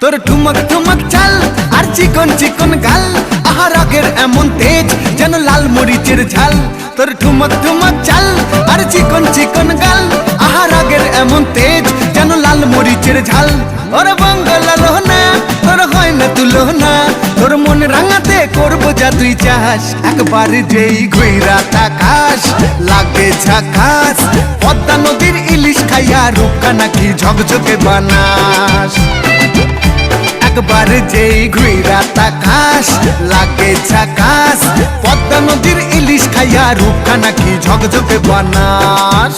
তোর ঠুমক ঠুমক চাল আর চিকন চিকন গাল, আহা রাগের এমন তেজ যেন লাল মরিচের ঝাল। তোর ঠুমক ঠুমক চাল আর চিকন চিকন গাল, আহা রাগের এমন তেজ যেন লাল মরিচের ঝাল। ওরে বাঙ্গালা লোহনা তোর হয় না তুলনা, তোর মন রাঙাতে করবো যা তুই চাস। একবার যেই ঘুইরা তাকাস লাগে ঝাকাস, পদ্মা নদীর ইলিশ খাইয়া রূপকা নাকি ঝকঝকে বানাস। একবার যেই ঘুইরা তাকাস লাগে ঝাকাস, পদ্মা নদীর ইলিশ খাইয়া রূপকা নাকি ঝকঝকে বানাস।